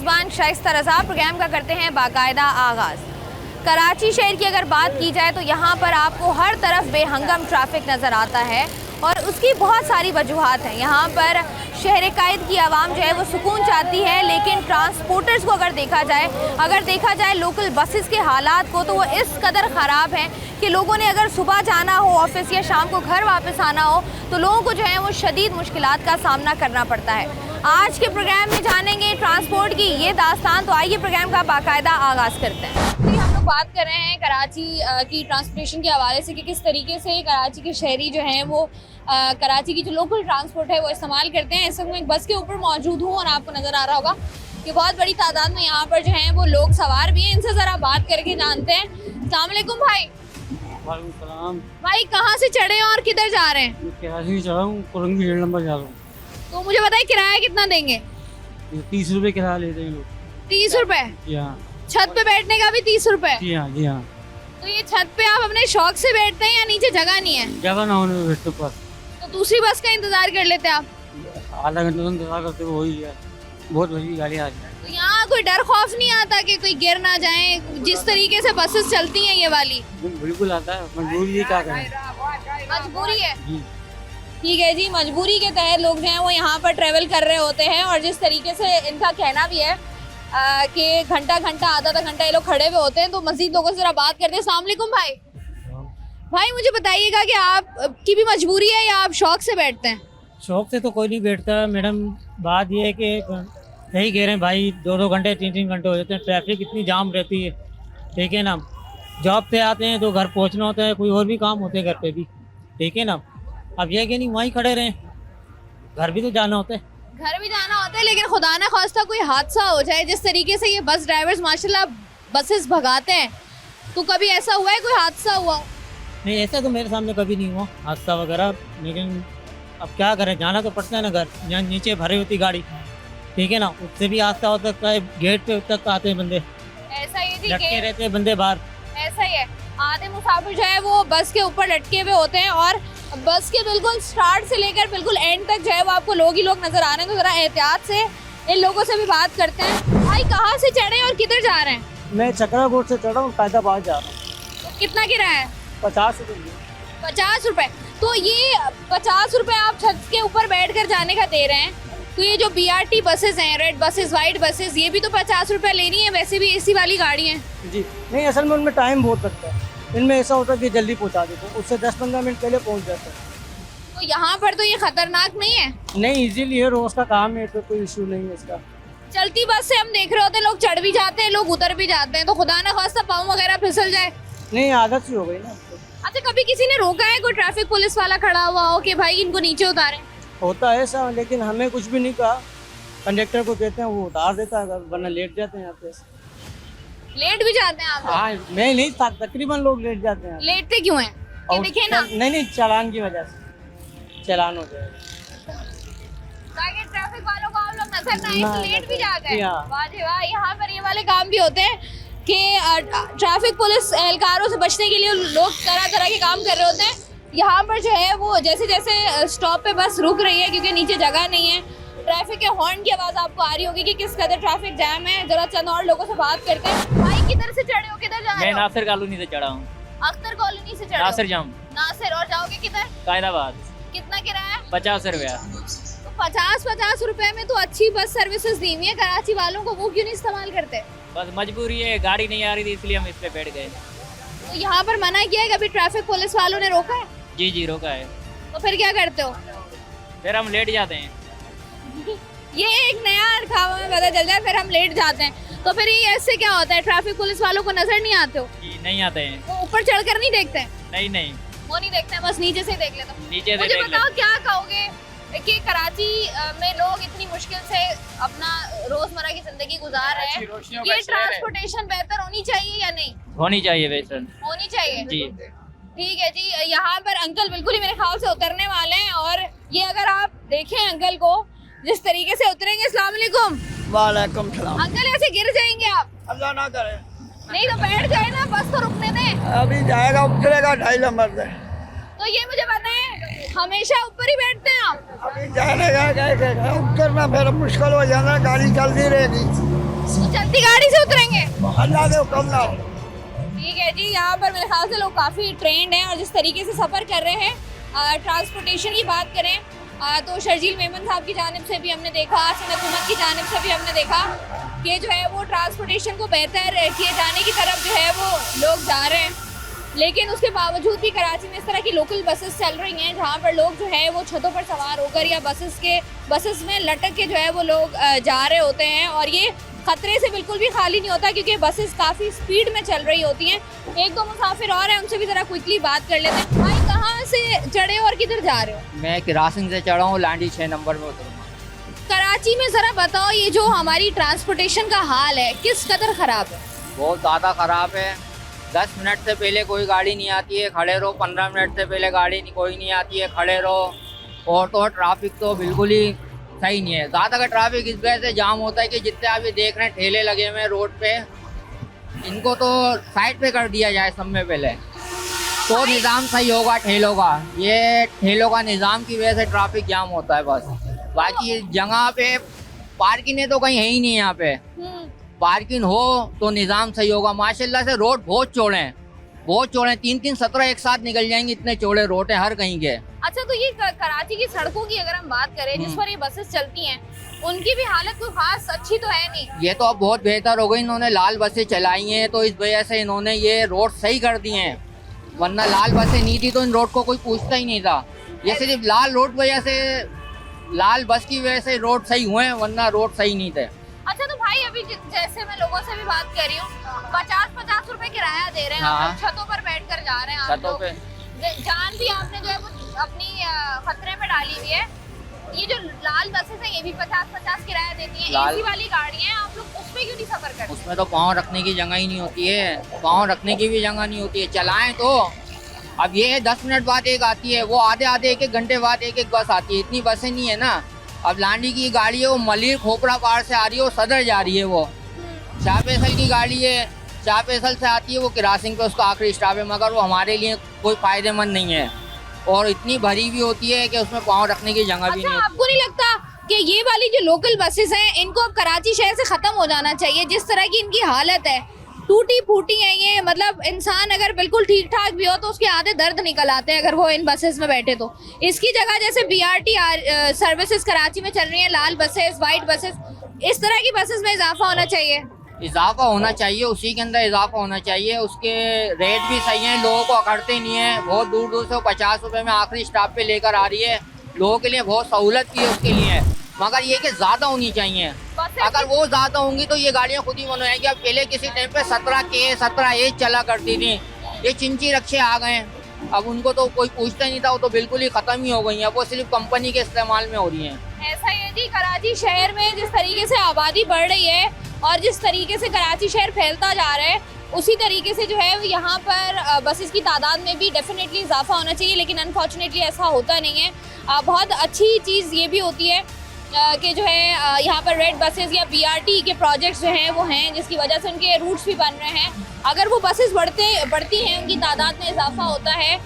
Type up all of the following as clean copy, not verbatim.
मेज़बान शाइस्ता रज़ा प्रोग्राम का करते हैं बाकायदा आगाज़। कराची शहर की अगर बात की जाए तो यहाँ पर आपको हर तरफ बेहंगम ट्रैफिक नज़र आता है और उसकी बहुत सारी वजूहात हैं। यहाँ पर शहर कायद की आवाम जो है वो सुकून चाहती है, लेकिन ट्रांसपोर्टर्स को अगर देखा जाए लोकल बसेस के हालात को, तो वो इस कदर ख़राब हैं कि लोगों ने अगर सुबह जाना हो ऑफिस या शाम को घर वापस आना हो तो लोगों को जो है वो शदीद मुश्किलात का सामना करना पड़ता है। आज के प्रोग्राम में जानेंगे ट्रांसपोर्ट की ये दास्तान, तो आइए प्रोग्राम का बाकायदा आगाज़ करते हैं। हम लोग बात कर रहे हैं कराची की ट्रांसपोर्टेशन के हवाले से कि किस तरीके से कराची के शहरी जो हैं वो कराची की जो लोकल ट्रांसपोर्ट है वो इस्तेमाल करते हैं। इस वक्त मैं एक बस के ऊपर मौजूद हूँ और आपको नज़र आ रहा होगा कि बहुत बड़ी तादाद में यहाँ पर जो है वो लोग सवार भी हैं। इनसे ज़रा बात करके जानते हैं। अस्सलाम वालेकुम भाई। वालेकुम सलाम। भाई कहाँ से चढ़े हैं और किधर जा रहे हैं? कराची चढ़ा हूँ, कोलंबी 1 नंबर जा रहा हूँ। तो मुझे बताइए किराया कितना देंगे? 30 रुपए किराया लेते हैं लोग। 30 रुपए? जी हाँ। छत पे बैठने का भी 30 रुपए? जी हाँ, जी हाँ। तो ये छत पे आप अपने शौक से बैठते हैं या नीचे जगह नहीं है? जगह ना होने बैठते पर तो दूसरी बस का इंतजार कर लेते आप? आधा घंटा तो इंतजार करते हुए वही है, बहुत बड़ी गाड़ी आ रही है। तो यहाँ कोई डर खौफ नहीं आता कि कोई गिर ना जाए? जिस तरीके से बसेस चलती हैं ये वाली। बिल्कुल आता है, मजबूरी है, क्या करें, मजबूरी है। जी। ठीक है जी, मजबूरी के तहत लोग जो हैं वो यहाँ पर ट्रेवल कर रहे होते हैं और जिस तरीके से इनका कहना भी है कि घंटा आधा घंटा ये लोग खड़े हुए होते हैं। तो मजीद लोगों से जरा बात करते हैं। अस्सलाम वालेकुम भाई। भाई मुझे बताइएगा कि आप की भी मजबूरी है या आप शौक से बैठते हैं? शौक से तो कोई नहीं बैठता मैडम। बात ये है कि यही कह रहे हैं भाई, 2-2 घंटे 3-3 घंटे हो जाते हैं, ट्रैफिक इतनी जाम रहती है, ठीक है ना। जॉब पे आते हैं तो घर पहुंचना होता है, कोई और भी काम होते हैं घर पे भी, ठीक है ना। अब ये कि नहीं वहीं खड़े रहें, घर भी तो जाना होता है। घर भी जाना होता है, लेकिन खुदा ना खास्ता कोई हादसा हो जाए, जिस तरीके से ये बस ड्राइवर्स माशाल्लाह बसेस भगाते हैं, तो कभी ऐसा हुआ है कोई हादसा हुआ? नहीं, ऐसा तो मेरे सामने कभी नहीं हुआ हादसा वगैरह, लेकिन अब क्या करें, जाना तो पड़ता है ना घर। यहाँ नीचे भरी होती गाड़ी, ठीक है ना, उससे भी हादसा हो सकता है। गेट पे तक आते हैं बंदे, ऐसा ही जी, लटके रहते हैं बंदे बाहर। ऐसा ही है, आधे मुसाफिर जो है वो बस के ऊपर लटके हुए होते हैं और बस के बिल्कुल स्टार्ट से लेकर बिल्कुल एंड तक जो है वो आपको लोग ही लोग नजर आ रहे हैं। तो जरा एहतियात से इन लोगों से भी बात करते हैं। भाई कहाँ से चढ़े और किधर जा रहे हैं? मैं चक्राकोट से चढ़ा हूँ, फैजाबाद जा रहा हूँ। तो कितना किराया है? 50 रुपये। 50 रुपए? तो ये 50 रुपए आप छत के ऊपर बैठ कर जाने का दे रहे हैं, तो ये जो BRT बसेस हैं, रेड बसेस, वाइट बसेस, ये भी तो 50 रुपए ले रही है। वैसे भी AC वाली गाड़ी है जी। नहीं, असल में उनमें टाइम बहुत लगता है, इनमें ऐसा होता है कि जल्दी पहुंचा देते हैं, उससे 10-15 मिनट पहले पहुंच जाते हैं। तो यहाँ पर तो ये खतरनाक नहीं है? नहीं, इजीली है, रोज का काम है, तो कोई इशू नहीं है इसका। चलती बस से हम देख रहे होते हैं लोग चढ़ भी जाते हैं, लोग उतर भी जाते हैं, तो खुदा ना खास्ता पाँव वगैरह फिसल जाए। नहीं, आदत सी हो गई ना। अच्छा, कभी किसी ने रोका है, कोई ट्रैफिक पुलिस वाला खड़ा हुआ हो कि भाई इनको नीचे उतारें? होता है ऐसा, लेकिन हमें कुछ भी नहीं कहा। कंडक्टर को कहते हैं, वो उतार देता है, वरना लेट जाते हैं यहाँ पे। लेट भी जाते हैं आप? हाँ, मैं नहीं था, तकरीबन लोग लेट जाते हैं। लेटते क्यों हैं? ये दिखे ना। नहीं, चालान की वजह से चालान हो जाए, ताकि ट्रैफिक वालों को आप लोग नजर ना आए, तो लेट भी जाते हैं। हाँ। वाह जी वाह। यहाँ पर ये वाले काम भी होते हैं कि ट्रैफिक पुलिस एहलकारों से बचने के लिए लोग तरह तरह के काम कर रहे होते हैं। यहाँ पर जो है वो जैसे जैसे स्टॉप पे बस रुक रही है क्योंकि नीचे जगह नहीं है, ट्रैफिक के हॉर्न की आवाज़ आपको आ रही होगी कि किस कदर ट्रैफिक जैम है। जरा चंद और लोगों से बात करते हैं। भाई किधर से चढ़े हो, किधर जा रहे मैं हो? नासिर कॉलोनी से चढ़ा हूँ। अख्तर कॉलोनी से चढ़े हो? नासिर जाम। नासिर। और जाओगे किधर? कायदाबाद। कितना किराया? 50 रुपया। तो 50 रुपए में तो अच्छी बस सर्विसेज दी हुई है कराची वालों को, वो क्यों नहीं इस्तेमाल करते? बस मजबूरी है, गाड़ी नहीं आ रही थी इसलिए हम इस पे बैठ गए। तो यहाँ पर मना किया है, कभी ट्रैफिक पुलिस वालों ने रोका है? जी रोका है। तो फिर क्या करते हो? फिर हम लेट जाते हैं। ये एक नया खावा में पता चल जाए, फिर हम लेट जाते हैं। तो फिर ये ऐसे क्या होता है, ट्रैफिक पुलिस वालों को नजर नहीं आते हो? जी नहीं आते हैं। वो ऊपर चढ़कर नहीं देखते हैं? नहीं वो नहीं देखते हैं, बस नीचे से देख लेते हैं। नीचे से मुझे देख बताओ क्या कहोगे कि कराची में लोग इतनी मुश्किल से अपना रोजमर्रा की जिंदगी गुजार रहे हैं, ये ट्रांसपोर्टेशन बेहतर होनी चाहिए या नहीं? होनी चाहिए वैसे। होनी चाहिए जी। ठीक है जी। यहाँ पर अंकल बिल्कुल ही मेरे ख्याल से उतरने वाले हैं और ये अगर आप देखें अंकल को जिस तरीके से उतरेंगे। अस्सलाम वालेकुम। वालेकुम सलाम। अंकल ऐसे गिर जाएंगे आप? अल्लाह ना करे। नहीं तो बैठ जाए ना, बस तो रुकने दें। अभी जाएगा, उतरेगा 2.5 नंबर से। तो ये मुझे बताएं, हमेशा ऊपर ही बैठते हैं आप? अभी जाने का उतरना फिर मुश्किल हो जाना, गाड़ी चलती रहेगी। तो चलती गाड़ी से उतरेंगे? अल्लाह दे हुक्म नाल। ठीक है जी, यहाँ पर मेरे ख्याल से लोग काफ़ी ट्रेंड हैं और जिस तरीके से सफ़र कर रहे हैं, ट्रांसपोर्टेशन की बात करें तो शर्जील मेमन साहब की जानिब से भी हमने देखा, सनत उमर की जानिब से भी हमने देखा कि जो है वो ट्रांसपोर्टेशन को बेहतर किए जाने की तरफ जो है वो लोग जा रहे हैं। लेकिन उसके बावजूद भी कराची में इस तरह की लोकल बसेस चल रही हैं जहाँ पर लोग जो है वो छतों पर सवार होकर या बसेस में लटक के जो है वो लोग जा रहे होते हैं और ये खतरे से बिल्कुल भी खाली नहीं होता क्योंकि बसेस काफ़ी स्पीड में चल रही होती हैं। एक दो मुसाफिर और हैं, उनसे भी ज़रा क्विकली बात कर लेते हैं। भाई कहाँ से चढ़े और किधर जा रहे हो? मैं क्रासिंग से चढ़ा हूँ, लांडी 6 नंबर में उतरूँगा। कराची में ज़रा बताओ, ये जो हमारी ट्रांसपोर्टेशन का हाल है किस कदर ख़राब है? बहुत ज़्यादा ख़राब है। 10 मिनट से पहले कोई गाड़ी नहीं आती है, खड़े रहो। 15 मिनट से पहले गाड़ी कोई नहीं आती है, खड़े रहो। और तो ट्रैफिक तो बिल्कुल ही सही नहीं है। ज़्यादा का ट्रैफिक इस वजह से जाम होता है कि जितने आप ये देख रहे हैं ठेले लगे हुए हैं रोड पे, इनको तो साइड पे कर दिया जाए सब में पहले, तो निज़ाम सही होगा ठेलों का। ये ठेलों का निज़ाम की वजह से ट्रैफिक जाम होता है बस। बाकी जगह पे पार्किंग तो कहीं है ही नहीं। यहाँ पे पार्किंग हो तो निज़ाम सही होगा। माशाल्लाह से रोड बहुत चौड़े हैं, बहुत चौड़े हैं। 3-3 17 एक साथ निकल जाएंगे, इतने चौड़े रोड है हर कहीं के। अच्छा, तो ये कराची की सड़कों की अगर हम बात करें जिस पर ये बसेस चलती हैं, उनकी भी हालत कोई खास अच्छी तो है नहीं। ये तो अब बहुत बेहतर हो गई, इन्होंने लाल बसें चलाई हैं तो इस वजह से इन्होंने ये रोड सही कर दिए हैं। वरना लाल बसें नहीं थी तो इन रोड को कोई पूछता ही नहीं था। ये सिर्फ लाल रोड वजह से, लाल बस की वजह से रोड सही हुए हैं, वरना रोड सही नहीं थे। अच्छा, तो भाई अभी जैसे मैं लोगों से भी बात कर रही हूँ, 50-50 रुपए किराया दे रहे हैं। हाँ। आप छतों पर बैठ कर जा रहे हैं, आप छतों लोग। पे जान भी आपने जो है वो अपनी खतरे में डाली हुई है। ये जो लाल बसेस हैं ये भी 50-50 किराया देती हैं। एसी वाली गाड़ियाँ हैं, आप लोग उसमें क्यों नहीं सफर करते? उसमें तो पाँव रखने की जगह ही नहीं होती है, पाँव रखने की भी जगह नहीं होती है। चलाएं तो अब ये 10 मिनट बाद एक आती है, वो आधे 1-1 घंटे बाद एक बस आती है। इतनी बसें नहीं है ना। अब लांडी की गाड़ी है वो मलिर खोपड़ा पार से आ रही है, वो सदर जा रही है। वो शाह फैसल की गाड़ी है, शाह फैसल से आती है वो क्रासिंग पे उसका आखिरी स्टॉप है, मगर वो हमारे लिए कोई फ़ायदेमंद नहीं है और इतनी भरी भी होती है कि उसमें पाँव रखने की जगह भी नहीं होती। आपको नहीं लगता कि ये वाली जो लोकल बसेस हैं इनको अब कराची शहर से ख़त्म हो जाना चाहिए? जिस तरह की इनकी हालत है, टूटी फूटी है ये, मतलब इंसान अगर बिल्कुल ठीक ठाक भी हो तो उसके आधे दर्द निकल आते हैं अगर वो इन बसेस में बैठे तो। इसकी जगह जैसे BRT सर्विसेज कराची में चल रही हैं, लाल बसेस, वाइट बसेस, इस तरह की बसेस में इजाफा होना चाहिए। इजाफा होना चाहिए, उसी के अंदर इजाफा होना चाहिए। उसके रेट भी सही हैं, लोगों को अकड़ते नहीं है। बहुत दूर दूर से 50 रुपये में आखिरी स्टॉप पे लेकर आ रही है। लोगों के लिए बहुत सहूलत भी है उसके लिए, मगर ये कि ज़्यादा होनी चाहिए। अगर वो ज़्यादा होंगी तो ये गाड़ियाँ खुद ही बंद हो जाएंगी। अब पहले किसी टाइम पे 17K 17A चला करती थी, ये चिंची रक्षे आ गए हैं। अब उनको तो कोई पूछता ही नहीं था, वो तो बिल्कुल ही ख़त्म ही हो गई हैं। वो सिर्फ कंपनी के इस्तेमाल में हो रही हैं। ऐसा ही है जी, कराची शहर में जिस तरीके से आबादी बढ़ रही है और जिस तरीके से कराची शहर फैलता जा रहा है, उसी तरीके से जो है यहाँ पर बसेस की तादाद में भी डेफिनेटली इजाफा होना चाहिए, लेकिन अनफॉर्चुनेटली ऐसा होता नहीं है। बहुत अच्छी चीज़ ये भी होती है कि जो है यहाँ पर रेड बसेस या BRT के प्रोजेक्ट्स जो हैं वो हैं, जिसकी वजह से उनके रूट्स भी बन रहे हैं। अगर वो बसेस बढ़ती हैं, उनकी तादाद में इजाफा होता है,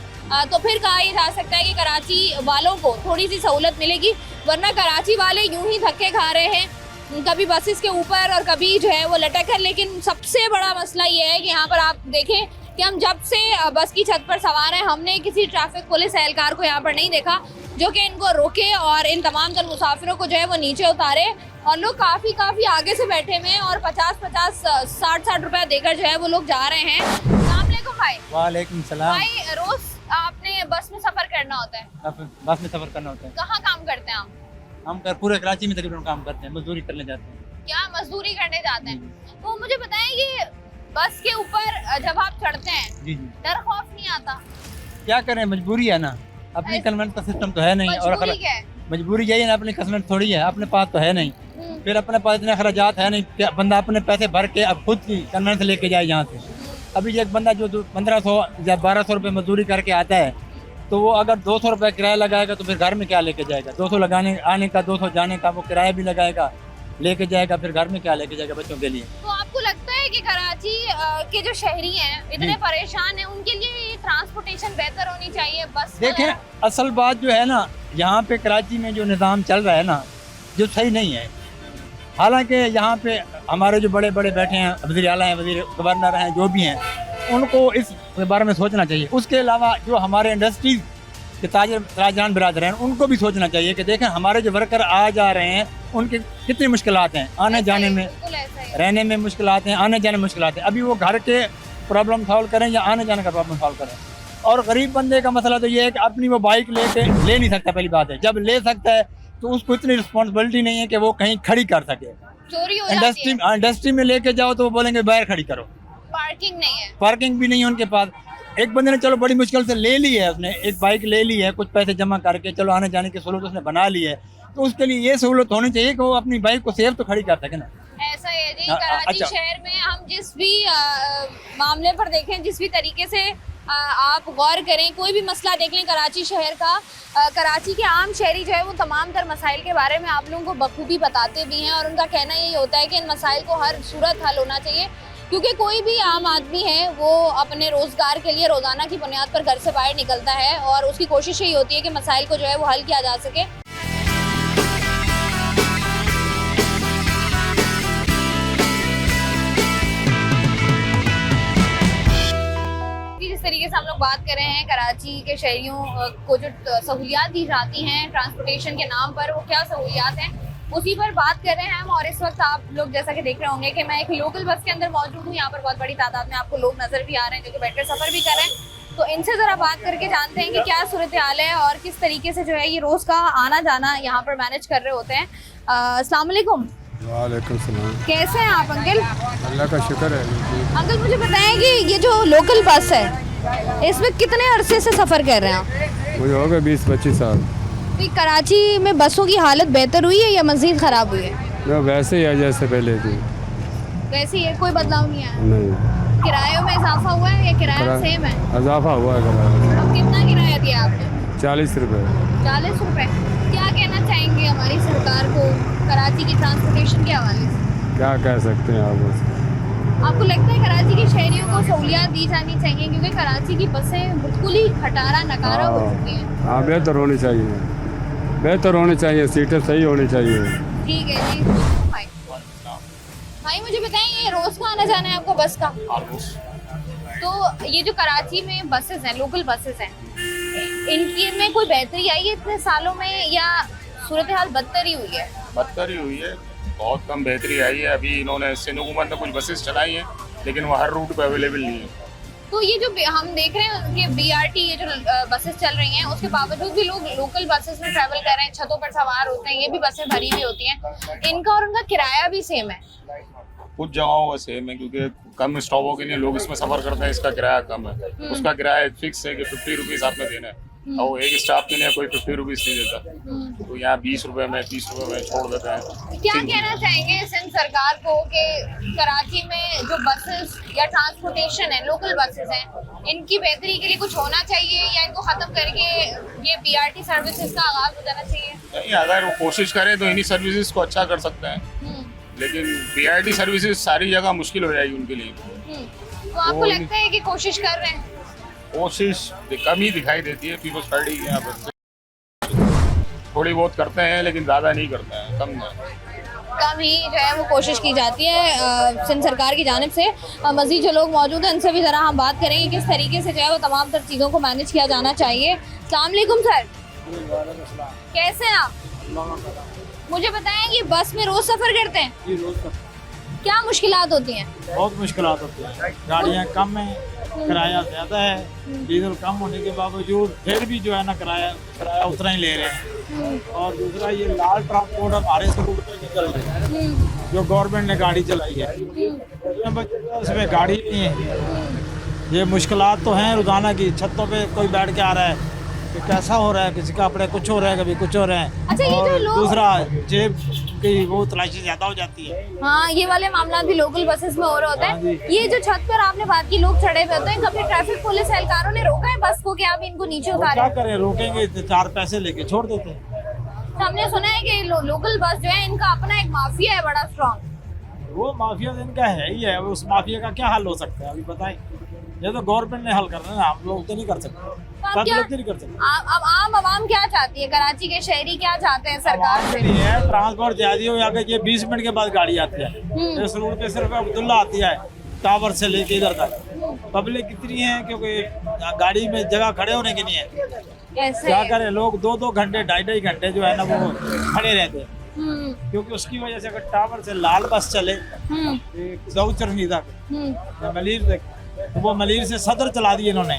तो फिर कहा यह जा सकता है कि कराची वालों को थोड़ी सी सहूलत मिलेगी। वरना कराची वाले यूं ही धक्के खा रहे हैं, कभी बसेस के ऊपर और कभी जो है वो लटक कर। लेकिन सबसे बड़ा मसला ये है कि यहाँ पर आप देखें कि हम जब से बस की छत पर सवार हैं, हमने किसी ट्रैफिक पुलिस एहलकार को यहाँ पर नहीं देखा जो कि इनको रोके और इन तमाम तर मुसाफिरों को जो है वो नीचे उतारे। और लोग काफ़ी आगे से बैठे हुए हैं और 50-50 60-60 रुपया देकर जो है वो लोग जा रहे हैं। अस्सलाम वालेकुम भाई। वालेकुम सलाम। भाई रोज आपने बस में सफर करना होता है? बस में सफर करना होता है। कहाँ काम करते हैं आप? हम पूरे कराची में तकरीबन काम करते हैं, मजदूरी करने जाते हैं। क्या मजदूरी करने जाते हैं? तो मुझे बताएं कि बस के ऊपर जब आप चढ़ते हैं, जी डर खौफ नहीं आता? क्या करें, मजबूरी है ना, अपनी कन्वेंट का सिस्टम तो है नहीं। और मजबूरी यही है ना, अपनी कन्वेंट थोड़ी है, अपने पास तो है नहीं। फिर अपने पास इतने खर्चात है नहीं कि बंदा अपने पैसे भर के अब खुद की कन्वेंट लेके जाए यहाँ से। अभी एक बंदा जो 1500 या 1200 रुपये मजदूरी करके आता है, तो वो अगर 200 रुपये किराया लगाएगा तो फिर घर में क्या लेके जाएगा? 200 लगाने आने का, 200 जाने का, वो किराया भी लगाएगा, लेके जाएगा, फिर घर में क्या लेके जाएगा बच्चों के लिए? तो आपको लगता है कि कराची के जो शहरी हैं इतने परेशान हैं, उनके लिए ट्रांसपोर्टेशन बेहतर होनी चाहिए? बस देखें, असल बात जो है ना, यहाँ पे कराची में जो निज़ाम चल रहा है ना, जो सही नहीं है। हालांकि यहाँ पे हमारे जो बड़े बड़े बैठे हैं, वज़ीर आला हैं, वज़ीर गवर्नर हैं, जो भी हैं, उनको इस बारे में सोचना चाहिए। उसके अलावा जो हमारे इंडस्ट्रीज के ताजरान बिरादर हैं, उनको भी सोचना चाहिए कि देखें हमारे जो वर्कर आ जा रहे हैं उनकी कितनी मुश्किलात हैं, आने जाने में, रहने में मुश्किलात हैं, आने जाने में मुश्किलात हैं। अभी वो घर के प्रॉब्लम सॉल्व करें या आने जाने का प्रॉब्लम सॉल्व करें। और गरीब बंदे का मसला तो ये है कि अपनी वो बाइक ले नहीं सकता। पहली बात है, जब ले सकता है तो उसको इतनी रिस्पॉन्सिबिलिटी नहीं है कि वो कहीं खड़ी कर सके। चोरी हो जाती है। इंडस्ट्री में लेके जाओ तो वो बोलेंगे बाहर खड़ी करो, पार्किंग नहीं है, पार्किंग भी नहीं है उनके पास। एक बंदे ने चलो बड़ी मुश्किल से ले ली है, उसने एक बाइक ले ली है, कुछ पैसे जमा करके चलो आने जाने की सहूलत उसने बना ली है, तो उसके लिए ये सहूलत होनी चाहिए कि वो अपनी बाइक को सेफ तो खड़ी कर सके ना। ऐसा है जी। कराची शहर में हम जिस भी मामले पर देखें, जिस भी तरीके से आप गौर करें, कोई भी मसला देख लें कराची शहर का, कराची के आम शहरी जो है वो तमाम तर मसाइल के बारे में आप लोगों को बखूबी बताते भी हैं और उनका कहना यही होता है कि इन मसाइल को हर सूरत हल होना चाहिए, क्योंकि कोई भी आम आदमी है वो अपने रोज़गार के लिए रोज़ाना की बुनियाद पर घर से बाहर निकलता है और उसकी कोशिश यही होती है कि मसाइल को जो है वो हल किया जा सके। जिस तरीके से हम लोग बात कर रहे हैं कराची के शहरियों को जो सहूलियात दी जाती हैं ट्रांसपोर्टेशन के नाम पर, वो क्या सहूलियात हैं उसी पर बात कर रहे हैं हम। और इस वक्त आप लोग जैसा कि देख रहे होंगे कि मैं एक लोकल बस के अंदर मौजूद हूँ। यहाँ पर बहुत बड़ी तादाद में आपको लोग नजर भी आ रहे हैं जो कि बैठकर सफर भी कर रहे हैं, तो इनसे ज़रा बात करके जानते हैं कि क्या सूरत हाल है और किस तरीके से जो है ये रोज़ का आना जाना यहाँ पर मैनेज कर रहे होते हैं। अस्सलाम वालेकुम। वालेकुम सलाम। कैसे हैं आप अंकल? अल्लाह का शुक्र है। अंकल मुझे बताएं कि ये जो लोकल बस है इसमें कितने अरसे से सफ़र कर रहे हैं आप? मुझे हो गए 20-25 साल। कराची में बसों की हालत बेहतर हुई है या मज़ीद ख़राब हुई है? मैं वैसे ही है जैसे पहले थी। वैसे ही है, कोई बदलाव नहीं आया? नहीं। किरायों में इजाफा हुआ है या किराया सेम है? इजाफा हुआ है किराया। अब कितना किराया दिया आपने? 40 रुपये। 40 रुपये। क्या कहना चाहेंगे हमारी सरकार को कराची की ट्रांसपोर्टेशन के हवाले से? क्या कह सकते हैं आप उससे? आपको लगता है कराची के शहरियों को सहूलियात दी जानी चाहिए, क्योंकि कराची की बसें बिल्कुल ही खटारा नकारा हो चुकी हैं? हाँ, बेहतर होनी चाहिए, बेहतर होनी चाहिए, सीटें सही होनी चाहिए। ठीक है जी। भाई मुझे बताएं, ये रोज का आना जाना है आपको बस का? तो ये जो कराची में बसेस हैं, लोकल बसेस हैं, इनकी में कोई बेहतरी आई है इतने सालों में या सूरत हाल बदतर ही हुई है? बदतर ही हुई है, बहुत कम बेहतरी आई है। अभी इन्होंने सिंध हुकूमत ने कुछ बसेस चलाई हैं लेकिन वो हर रूट पे अवेलेबल नहीं है। तो ये जो हम देख रहे हैं कि BRT ये जो बसेस चल रही हैं उसके बावजूद भी लोग लोकल बसेस में ट्रैवल कर रहे हैं, छतों पर सवार होते हैं, ये भी बसें भरी हुई होती हैं, इनका और उनका किराया भी सेम है? कुछ जगहों का सेम है क्योंकि कम स्टॉपों के लिए लोग इसमें सफर करते हैं, इसका किराया कम है। उसका किराया फिक्स है कि 50 रुपीज़ आपने देना है और एक स्टाफ के लिए कोई 50 रुपीज़ नहीं देता, तो यहाँ 20 रुपये में 30 रुपये में छोड़ देते हैं। क्या कहना चाहेंगे सिंध सरकार को कि कराची में जो बसेस या ट्रांसपोर्टेशन है, लोकल बसेस हैं, इनकी बेहतरी के लिए कुछ होना चाहिए या इनको ख़त्म करके ये BRT सर्विसेज का आगाज़ हो जाना चाहिए? नहीं, अगर वो कोशिश करें तो इन्हीं सर्विसेज को अच्छा कर सकते हैं, लेकिन BRT सर्विसेज सारी जगह मुश्किल हो जाएगी उनके लिए। तो आपको लगता है कि कोशिश कर रहे हैं? कोशिश कम ही दिखाई देती है। पीपल्स पार्टी यहाँ पर थोड़ी बहुत करते हैं लेकिन ज़्यादा नहीं करते हैं, कम ही जो है वो कोशिश की जाती है सिंध सरकार की जानिब से। मज़ीद जो लोग मौजूद हैं उनसे भी ज़रा हम बात करेंगे किस तरीके से जो है वो तमाम तर चीज़ों को मैनेज किया जाना चाहिए। अस्सलाम वालेकुम सर, कैसे हैं आप? मुझे बताएं कि बस में रोज़ सफ़र करते हैं? जी रोज़ सफ़र। क्या मुश्किलात होती हैं? बहुत मुश्किलात होती हैं, गाड़ियाँ कम हैं, किराया ज़्यादा है, डीजल कम होने के बावजूद फिर भी जो है ना किराया उतना ही ले रहे हैं। और दूसरा ये लाल ट्रांसपोर्ट हमारे रूट पे निकल रहे हैं जो गवर्नमेंट ने गाड़ी चलाई है, उसमें गाड़ी नहीं है। ये मुश्किलात तो हैं रोज़ाना की, छतों पे कोई बैठ के आ रहा है कि कैसा हो रहा है, किसी का अपने कुछ हो रहा है, कभी कुछ हो रहा है। अच्छा, ये और जो दूसरा जेब की वो तलाशी ज़्यादा हो जाती है। हाँ, ये वाले मामला भी लोकल बसेस में हो रहे होते हैं। ये जो छत पर आपने बात की लोग चढ़े हुए होते हैं, कभी ट्रैफिक पुलिस एहलकारों ने रोका है बस को कि आप इनको नीचे उतारें? क्या करें, रोकेंगे 4 पैसे लेके छोड़ देते हैं। तो हमने सुना है कि लोकल बस जो है इनका अपना एक माफिया है बड़ा स्ट्रॉन्ग। वो माफिया इनका है ही है, उस माफिया का क्या हाल हो सकता है अभी बताएं? ये तो गवर्नमेंट ने हल करना है, हम लोग तो नहीं कर सकते, अब क्या नहीं कर सकते। अब आम आवाम क्या चाहती है, कराची के शहरी क्या चाहते हैं सरकार से? नहीं है ट्रांसपोर्ट ज्यादा हो जाकर, ये 20 मिनट के बाद गाड़ी आती है, इस रूट पे सिर्फ अब्दुल्ला आती है टावर से लेके इधर तक। पब्लिक कितनी है क्योंकि गाड़ी में जगह खड़े होने की नहीं है, कैसे क्या करें लोग 2-2 घंटे 2.5 घंटे जो है ना वो खड़े रहते हैं, क्योंकि उसकी वजह से अगर टावर से लाल बस चले चरनी तक मलिर तक, तो वो मलिर से सदर चला दिए इन्होंने,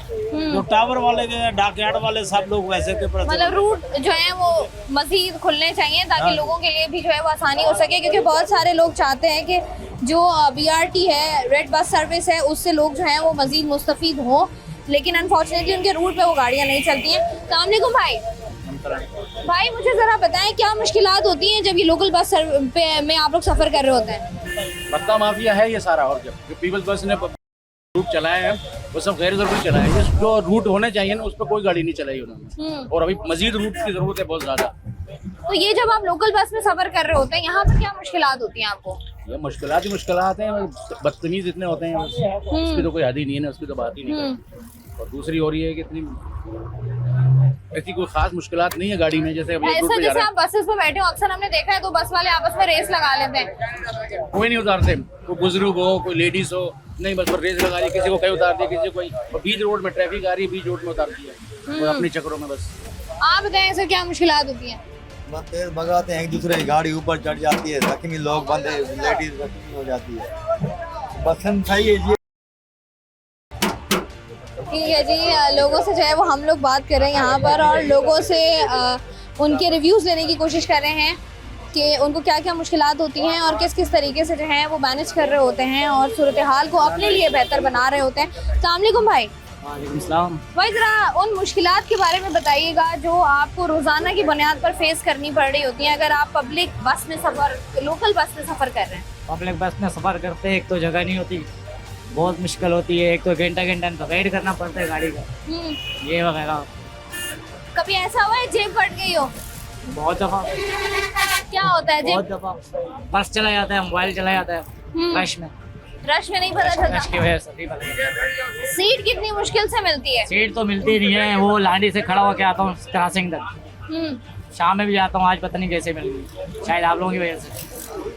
जो टावर वाले के डाकयार्ड वाले सब लोग वैसे के मतलब रूट जो है वो मजीद खुलने चाहिए ताकि लोगों के लिए भी जो है वो आसानी हो सके, क्योंकि बहुत सारे लोग चाहते हैं कि जो BRT है, रेड बस सर्विस है, उससे लोग जो हैं वो मजीद मुस्तफीद हों, लेकिन अनफॉर्चुनेटली उनके रूट पे वो गाड़ियाँ नहीं चलती हैं। अस्सलाम वालेकुम भाई, मुझे ज़रा बताएं क्या मुश्किलात होती हैं जब ये लोकल बस पे में आप लोग सफ़र कर रहे होते हैं? पत्ता माफिया है ये सारा, और जो पीपल्स बस ने रूट चलाया है वो सब गैर जरूरी चलाया है, जो रूट होने चाहिए ना उस पर कोई गाड़ी नहीं चलाई उन्होंने, और अभी मजीद रूट की जरूरत है बहुत ज्यादा। तो ये जब आप लोकल बस में सफ़र कर रहे होते हैं, यहाँ पर क्या मुश्किलात होती हैं आपको? ये मुश्किलात ही मुश्किलात हैं, बदतमीज इतने होते हैं, उसकी तो कोई हद ही नहीं है, उसकी तो बात ही नहीं है। और दूसरी हो रही है कि इतनी ऐसी कोई खास मुश्किलात नहीं है गाड़ी में, जैसे ऐसा जैसे आप बसेस में बैठे हो, अक्सर हमने देखा है तो बस वाले आपस में रेस लगा लेते हैं। कोई नहीं उतारते, कोई बुजुर्ग हो कोई लेडीज हो, नहीं बस पर रेस लगा रही, किसी को कहीं उतार दिया, किसी को कोई बीच रोड में ट्रैफिक आ रही है, बीच रोड में उतार दिया, वो अपने चक्करों में। बस आप बताएं सर क्या मुश्किलात होती हैं? बस तेज भगाते हैं, एक दूसरे की गाड़ी ऊपर चढ़ जाती है, जख्मी लोग बंदे लेडीज जख्मी हो जाती है, बस सही है जी। ठीक है जी, लोगों से जो है वो हम लोग बात कर रहे हैं यहाँ पर, और लोगों से उनके रिव्यूज़ लेने की कोशिश कर रहे हैं कि उनको क्या क्या मुश्किलात होती हैं और किस किस तरीके से जो है वो मैनेज कर रहे होते हैं और सूरत हाल को अपने लिए बेहतर बना रहे होते हैं। अस्सलाम वालेकुम भाई। वालेकुम। भाई ज़रा उन मुश्किलात के बारे में बताइएगा जो आपको रोज़ाना की बुनियाद पर फेस करनी पड़ रही होती हैं अगर आप पब्लिक बस में सफ़र, लोकल बस में सफ़र कर रहे हैं। पब्लिक बस में सफ़र करते हैं, एक तो जगह नहीं होती, बहुत मुश्किल होती है, एक तो घंटा घंटा वेट करना पड़ता है गाड़ी का, ये वगैरह। कभी ऐसा हुआ है जेब कट गई हो? बहुत दफ़ा। क्या होता है बहुत जेब? दफ़ा बस चला जाता है, मोबाइल चला जाता है, रश में नहीं पता चलता, रश की वजह से नहीं पता चलता। सीट कितनी मुश्किल से मिलती है? सीट तो मिलती नहीं है, वो लांडी से खड़ा होकर आता हूँ क्रॉसिंग तक, शाम में भी जाता हूँ, आज पता नहीं कैसे मिल गई, शायद आप लोगों की वजह से।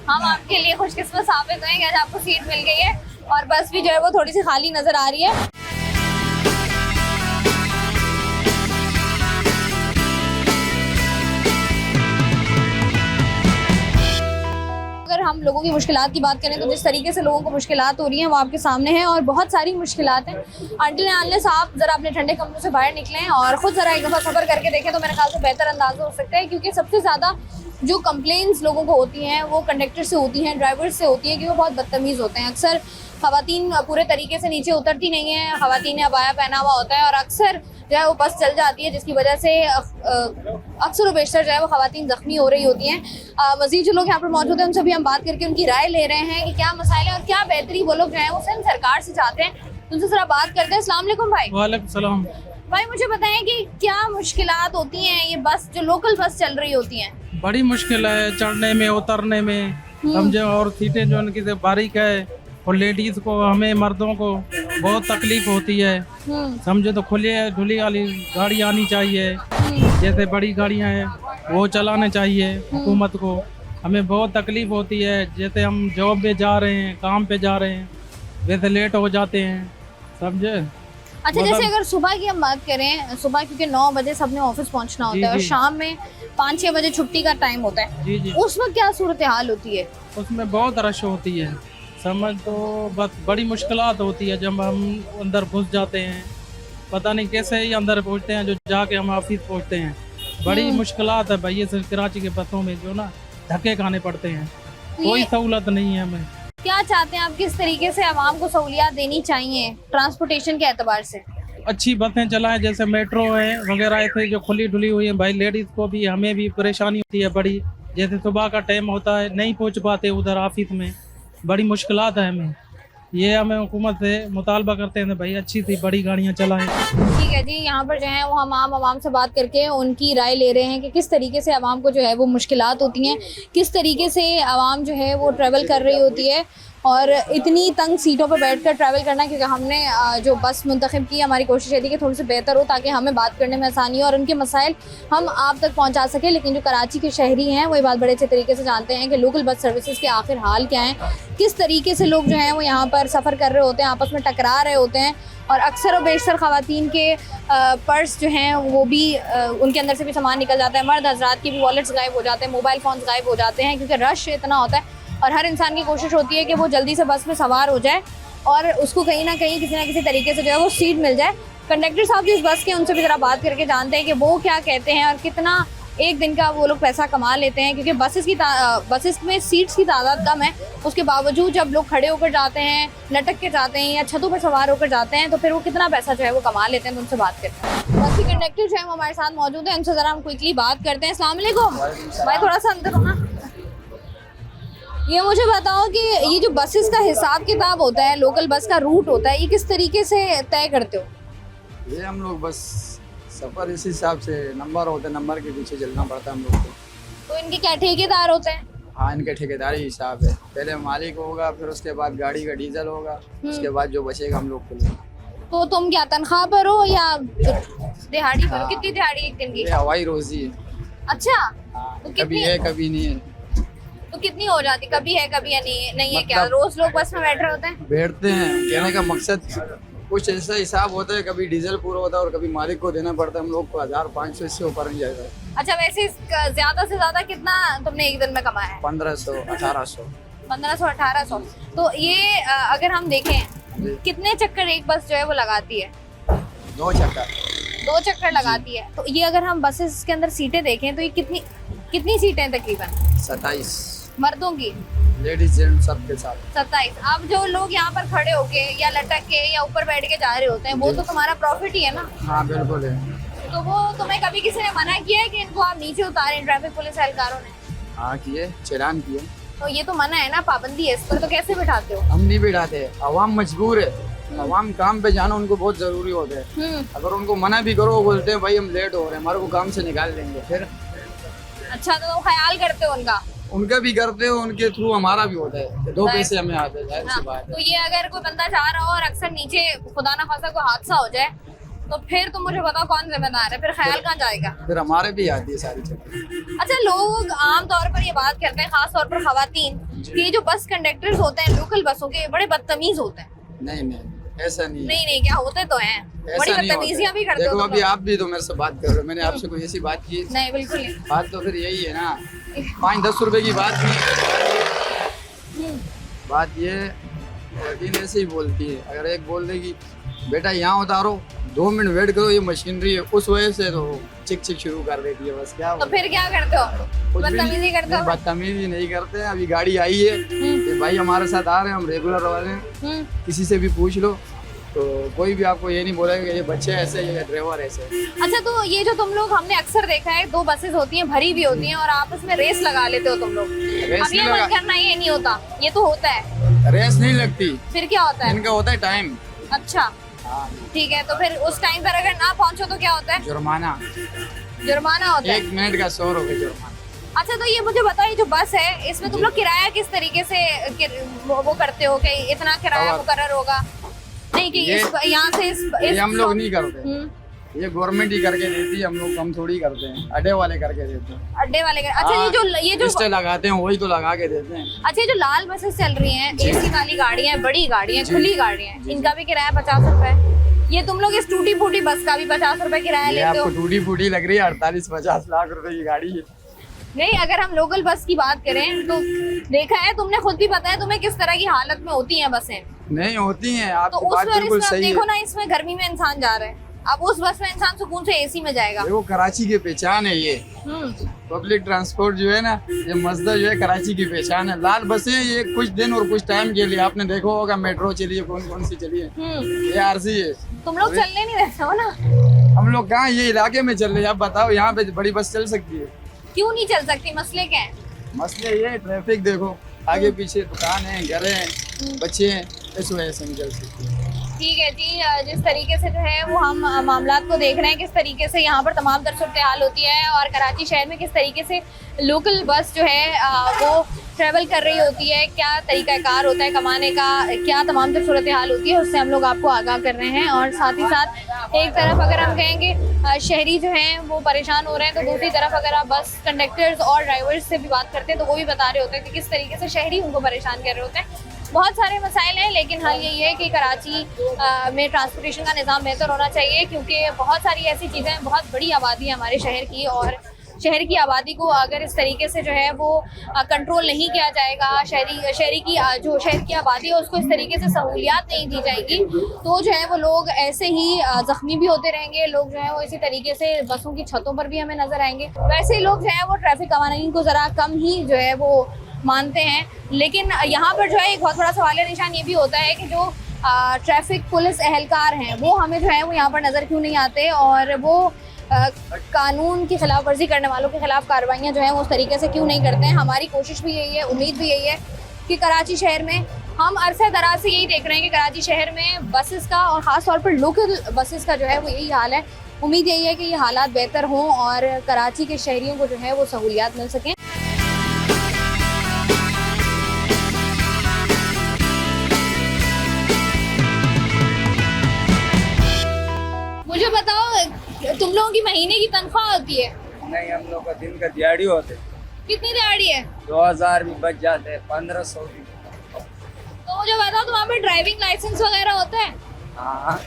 हम आपके लिए खुशकिस्मत साबित हुए कि आज आपको सीट मिल गई है और बस भी जो है वो थोड़ी सी खाली नजर आ रही है। अगर हम लोगों की मुश्किलात की बात करें तो जिस तरीके से लोगों को मुश्किलात हो रही हैं वो आपके सामने हैं और बहुत सारी मुश्किलात हैं। अंटिल अनलेस आप ज़रा अपने ठंडे कमरों से बाहर निकलें और ख़ुद ज़रा एक दफ़ा सफ़र करके देखें तो मेरे ख्याल से बेहतर अंदाज़ा हो सकता है, क्योंकि सबसे ज़्यादा जो कंप्लेंट्स लोगों को होती हैं वो कंडक्टर से होती हैं, ड्राइवर से होती हैं कि वो बहुत बदतमीज़ होते हैं। अक्सर ख़वातीन पूरे तरीके से नीचे उतरती नहीं हैं, ख़वातीन ने अबाया पहना हुआ होता है और अक्सर जो है वो बस चल जाती है, जिसकी वजह से अक्सर व बेशतर जो है वो ख़वातीन ज़ख्मी हो रही होती हैं। मज़ीद जो लोग यहाँ पर मौजूद हैं उनसे भी हम बात करके उनकी राय ले रहे हैं कि क्या मसाइल हैं और क्या बेहतरी वो लोग जो हैं वो सिंध सरकार से चाहते हैं। उनसे ज़रा बात करते हैं। अस्सलाम वालेकुम भाई। वालेकुम सलाम। भाई मुझे बताएं कि क्या मुश्किलात होती हैं ये बस जो लोकल बस चल रही होती हैं? बड़ी मुश्किल है चढ़ने में उतरने में, समझे, और सीटें जो उनकी बारीक है और लेडीज को, हमें मर्दों को बहुत तकलीफ होती है, समझे। तो खुली ढुली वाली गाड़ी आनी चाहिए, जैसे बड़ी गाड़ियां हैं वो चलाने चाहिए हुकूमत को। हमें बहुत तकलीफ होती है, जैसे हम जॉब पे जा रहे हैं, काम पे जा रहे हैं, वैसे लेट हो जाते हैं, समझे। अच्छा, जैसे अगर सुबह की हम बात करें, सुबह क्योंकि 9 बजे सबने ऑफिस पहुंचना होता है और शाम में 5-6 बजे छुट्टी का टाइम होता है, उस वक्त क्या सूरत हाल होती है? उसमें बहुत रश होती है, समझ। तो बस बड़ी मुश्किलात होती है जब हम अंदर घुस जाते हैं, पता नहीं कैसे ही अंदर पहुंचते हैं, जो जाके हम ऑफिस पहुंचते हैं। बड़ी मुश्किलात है भाई, ये सिर्फ कराची के बसों में जो ना धक्के खाने पड़ते हैं, कोई सहूलत नहीं है हमें। क्या चाहते हैं आप, किस तरीके से आवाम को सहूलियात देनी चाहिए ट्रांसपोर्टेशन के एतबार से? अच्छी बसें चलाएं, जैसे मेट्रो है वगैरह, ऐसे जो खुली ढुली हुई है भाई। लेडीज़ को भी, हमें भी परेशानी होती है बड़ी, जैसे सुबह का टाइम होता है नहीं पहुंच पाते उधर ऑफिस में, बड़ी मुश्किलात है हमें। ये हमें हुकूमत से मुतालबा करते हैं भाई अच्छी सी बड़ी गाड़ियाँ चलाएं। ठीक है जी, यहाँ पर जो है वो हम आवाम से बात करके उनकी राय ले रहे हैं कि किस तरीके से आवाम को जो है वो मुश्किलात होती हैं, किस तरीके से आवाम जो है वो ट्रैवल कर रही होती है और इतनी तंग सीटों पर बैठकर ट्रैवल करना, क्योंकि हमने जो बस मुंतखब की, हमारी कोशिश है कि थोड़ी सी बेहतर हो ताकि हमें बात करने में आसानी हो और उनके मसाइल हम आप तक पहुंचा सकें। लेकिन जो कराची के शहरी हैं वो ये बात बड़े अच्छे तरीके से जानते हैं कि लोकल बस सर्विसेज के आखिर हाल क्या हैं, किस तरीके से लोग जो हैं वो यहाँ पर सफ़र कर रहे होते हैं, आपस में टकरा रहे होते हैं, और अक्सर और बेशतर ख़वातीन के पर्स जो हैं वो भी उनके अंदर से भी सामान निकल जाता है, मर्द हजरात की भी वॉलेट्स गायब हो जाते हैं, मोबाइल फ़ोन्स गायब हो जाते हैं, क्योंकि रश इतना होता है और हर इंसान की कोशिश होती है कि वो जल्दी से बस में सवार हो जाए और उसको कहीं ना किसी तरीके से जो है वो सीट मिल जाए। कंडक्टर साहब जो इस बस के, उनसे भी ज़रा बात करके जानते हैं कि वो क्या कहते हैं और कितना एक दिन का वो लोग पैसा कमा लेते हैं, क्योंकि बसेस में सीट्स की तादाद कम है, उसके बावजूद जब लोग खड़े होकर जाते हैं, लटक के जाते हैं या छतों पर सवार होकर जाते हैं, तो फिर वो कितना पैसा जो है वो कमा लेते हैं। तो उनसे बात करते हैं। बस के कंडक्टर जो है वो हमारे साथ मौजूद है, उनसे ज़रा हम क्विकली बात करते हैं। अस्सलाम वालेकुम भाई, थोड़ा सा अंदर होना। ये मुझे बताओ कि ये जो बसेस का हिसाब किताब होता है, लोकल बस का रूट होता है, ये किस तरीके से तय करते हो? ये हम लोग बस सफ़र इस हिसाब से, नंबर होते हैं, नंबर के पीछे चलना पड़ता है हम लोग को। तो इनके क्या ठेकेदार होते हैं? हाँ, इनके ठेकेदारी हिसाब है, पहले मालिक होगा, फिर उसके बाद गाड़ी का डीजल होगा, उसके बाद जो बचेगा हम लोग को लेगा। तो तुम क्या तनख्वाह पर हो या दिहाड़ी पर? हाँ। कितनी दिहाड़ी एक दिन की? हवाई रोजी है। अच्छा, तो कभी है कभी नहीं है। तो कितनी हो जाती? कभी है कभी है नहीं है क्या? रोज लोग बस में बैठ रहे होते हैं? बैठते हैं, कहने का मकसद कुछ ऐसा हिसाब होता है, कभी डीजल पूरा होता है और कभी मालिक को देना पड़ता है हम लोग को 1500, इससे ऊपर नहीं जाएगा। अच्छा, वैसे ज्यादा से ज्यादा कितना तुमने एक दिन में कमाया है? 1500, 1800। 1500, 1800। तो ये अगर हम देखें कितने चक्कर एक बस जो है वो लगाती है? 2 चक्कर लगाती है। तो ये अगर हम बसेस के अंदर सीटें देखें तो ये कितनी सीटें तकरीबन? 27 मर्दों की, लेडीज जेंट्स सबके साथ 27। अब जो लोग यहाँ पर खड़े होके या लटक के या ऊपर बैठ के जा रहे होते हैं, वो तो तुम्हारा प्रॉफिट ही है ना? हाँ बिल्कुल है। तो वो तुम्हें कभी किसी ने मना किया है कि इनको आप नीचे उतारें, ट्रैफिक पुलिस एहलकारों ने? हाँ किए, चालान किए। तो ये तो मना है ना, पाबंदी है इस पर, तो कैसे बिठाते हो? हम नहीं बिठाते, अवाम मजबूर है, अवाम काम पे जाना उनको बहुत जरूरी होता है। अगर उनको मना भी करो, वो बोलते हैं भाई हम लेट हो रहे हैं, हमारे को काम से निकाल देंगे फिर। अच्छा, तो तुम ख्याल करते हो उनका भी करते हो, उनके थ्रू हमारा भी होता है, 2 पैसे हमें आते हैं, जाहिर सी बात है। तो ये अगर कोई बंदा जा रहा हो और अक्सर नीचे खुदा ना खासा कोई हादसा हो जाए, तो फिर तुम मुझे बताओ कौन जिम्मेदार है? फिर ख्याल कहाँ जाएगा? फिर हमारे भी आती है सारी चीजें। अच्छा, लोग आम तौर पर ये बात करते हैं, खास तौर पर खवातीन, कि जो बस कंडक्टर्स होते हैं लोकल बसों के, बड़े बदतमीज होते हैं। नहीं, ऐसा नहीं। नहीं, क्या होते तो हैं, बड़ी बदतमीजियां भी करते हो। देखो अभी आप भी तो मेरे से बात कर रहे हो, मैंने आपसे कोई ऐसी बात की? नहीं, बिल्कुल नहीं। बात तो फिर यही है ना, 5-10 रुपए की बात नहीं। बात ये लेकिन ऐसे ही बोलती है, अगर एक बोल देगी बेटा यहाँ उतारो, 2 मिनट वेट करो, ये मशीनरी है, उस वजह से तो चिक शुरू कर देती है। बस क्या तो फिर क्या करते हो? बदतमीजी करते हो? बदतमीजी नहीं करते हैं। अभी गाड़ी आई है कि भाई हमारे साथ आ रहे हैं, हम रेगुलर वाले हैं, किसी से भी पूछ लो तो कोई भी आपको ये नहीं बोलेगा कि ये बच्चे ऐसे, ये ड्राइवर ऐसे। अच्छा, तो ये जो तुम लोग, हमने अक्सर देखा है 2 बसेस होती हैं, भरी भी होती हैं, और आपस में रेस लगा लेते हो तुम लोग। अब ये मत करना, ये नहीं होता। ये तो होता है। रेस नहीं लगती। फिर क्या होता है? इनका होता है टाइम। अच्छा, ठीक है। तो फिर उस टाइम पर अगर ना पहुंचो तो क्या होता है? जुर्माना होता है। 1 मिनट का 100 रुपए जुर्माना। अच्छा, तो ये मुझे बताओ, ये जो बस है इसमें तुम लोग किराया किस तरीके से वो करते हो कि इतना किराया मुकर्रर होगा? नहीं कि यहाँ से ये हम लोग नहीं करते, ये गवर्नमेंट ही करके देती है, हम लोग कम थोड़ी करते हैं, अड्डे वाले करके देते हैं। अड्डे वाले अच्छा, ये जो लगाते हैं वही तो लगा के देते हैं। अच्छा, ये जो लाल बसेस चल रही हैं, एसी वाली गाड़ियाँ, बड़ी गाड़ियाँ, खुली गाड़ियाँ, इनका भी किराया 50 रुपए। ये तुम लोग इस टूटी फूटी बस का भी 50 रुपए किराया लेते हो? आपको टूटी फूटी लग रही है, 48-50 लाख रुपए की गाड़ी है। नहीं, अगर हम लोकल बस की बात करें तो देखा है, तुमने खुद भी पता है तुम्हें किस तरह की हालत में होती हैं बसें। नहीं होती हैं, आपकी तो बात बिल्कुल सही है। देखो ना, इसमें गर्मी में इंसान जा रहा है, अब उस बस में इंसान सुकून से एसी में जाएगा। देखो कराची की पहचान है ये, पब्लिक ट्रांसपोर्ट जो है ना, ये मसला जो है कराची की पहचान है। लाल बसें ये कुछ दिन और कुछ टाइम के लिए, आपने देखा होगा मेट्रो चली है, कौन सी चली है, ये आरसी है। तुम लोग चलने नहीं देते हो ना? हम लोग कहाँ ये इलाके में चल रहे हैं, आप बताओ यहाँ पे बड़ी बस चल सकती है? क्यों नहीं चल सकती? मसले क्या है? मसले ये ट्रैफिक देखो, आगे पीछे दुकान है, घर है, बच्चे हैं, इस वजह से नहीं चल सकती। ठीक है जी, जिस तरीके से जो है वो हम मामलात को देख रहे हैं, किस तरीके से यहाँ पर तमाम सूरत हाल होती है, और कराची शहर में किस तरीके से लोकल बस जो है वो ट्रैवल कर रही होती है, क्या तरीक़ाकार होता है कमाने का, क्या तमाम तर सूरत हाल होती है, उससे हम लोग आपको आगाह कर रहे हैं। और साथ ही साथ एक तरफ अगर हम कहेंगे शहरी जो हैं वो परेशान हो रहे हैं, तो दूसरी तरफ अगर आप बस कंडक्टर्स और ड्राइवर्स से भी बात करते हैं तो वो भी बता रहे होते हैं कि किस तरीके से शहरी उनको परेशान कर रहे होते हैं। बहुत सारे मसाइल हैं, लेकिन हाल यही है कि कराची में ट्रांसपोर्टेशन का निज़ाम बेहतर होना चाहिए, क्योंकि बहुत सारी ऐसी चीज़ें हैं, बहुत बड़ी आबादी है हमारे शहर की, और शहर की आबादी को अगर इस तरीके से जो है वो कंट्रोल नहीं किया जाएगा, शहर की आबादी है उसको इस तरीके से सहूलियात नहीं दी जाएगी, तो जो है वो लोग ऐसे ही ज़ख्मी भी होते रहेंगे। लोग जो है वो इसी तरीके से बसों की छतों पर भी हमें नज़र आएंगे। वैसे ही लोग जो है वो ट्रैफिक कवानीन को ज़रा कम ही जो है वो मानते हैं, लेकिन यहाँ पर जो है एक बहुत बड़ा सवाल निशान ये भी होता है कि जो ट्रैफिक पुलिस एहलकार हैं वो हमें जो है वो यहाँ पर नज़र क्यों नहीं आते, और वो कानून की खिलाफ वर्जी करने वालों के खिलाफ कार्रवाइयाँ जो हैं वो उस तरीके से क्यों नहीं करते हैं। हमारी कोशिश भी यही है, उम्मीद भी यही है कि कराची शहर में हम अरसे दराज से यही देख रहे हैं कि कराची शहर में बसेस का और ख़ास तौर पर लोकल बसेस का जो है वो यही हाल है। उम्मीद यही है कि ये हालात बेहतर हों और कराची के शहरियों को जो है वो सहूलियात मिल सकें। मुझे बताओ, तुम लोगों की महीने की तनख्वाह होती है? नहीं, हम लोग का दिन का दिहाड़ी होते। कितनी दिहाड़ी है? 2000 भी बच जाते हैं, 1500 भी। तो मुझे बताओ, तुम्हारे पे ड्राइविंग लाइसेंस वगैरह होता है? हाँ।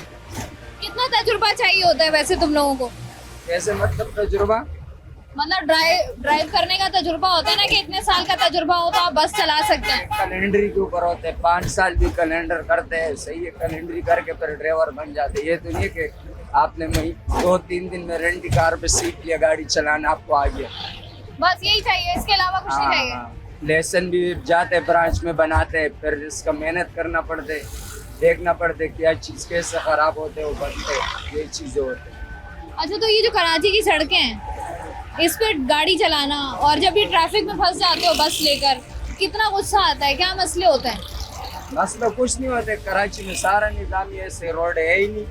कितना तजुर्बा चाहिए होता है वैसे तुम लोगों को? कैसे मतलब तजुर्बा? मतलब ड्राइव करने का तजुर्बा होता है ना, कि इतने साल का तजुर्बा हो तो आप बस चला सकते हैं। कैलेंडरी के ऊपर होते हैं, 5 साल भी कैलेंडर करते हैं, सही है, कैलेंडरी करके फिर ड्राइवर बन जाते। ये तो नहीं कि आपने 2-3 दिन में रेंट कार पे सीख लिया, गाड़ी चलाना आपको आ गया। बस यही चाहिए, इसके अलावा कुछ नहीं चाहिए। लेसन भी जाते ब्रांच में बनाते हैं, फिर इसका मेहनत करना पड़ते, देखना पड़ते क्या चीज़ कैसे ख़राब होते वो बनते, ये चीज़ें होते। अच्छा, तो ये जो कराची की सड़कें हैं इस पर गाड़ी चलाना, और जब ये ट्रैफिक में फंस जाते हो बस लेकर, कितना गुस्सा आता है, क्या मसले होते हैं? मसला कुछ नहीं होते, कराची में सारा निज़ाम ये ऐसे, रोड है ही नहीं।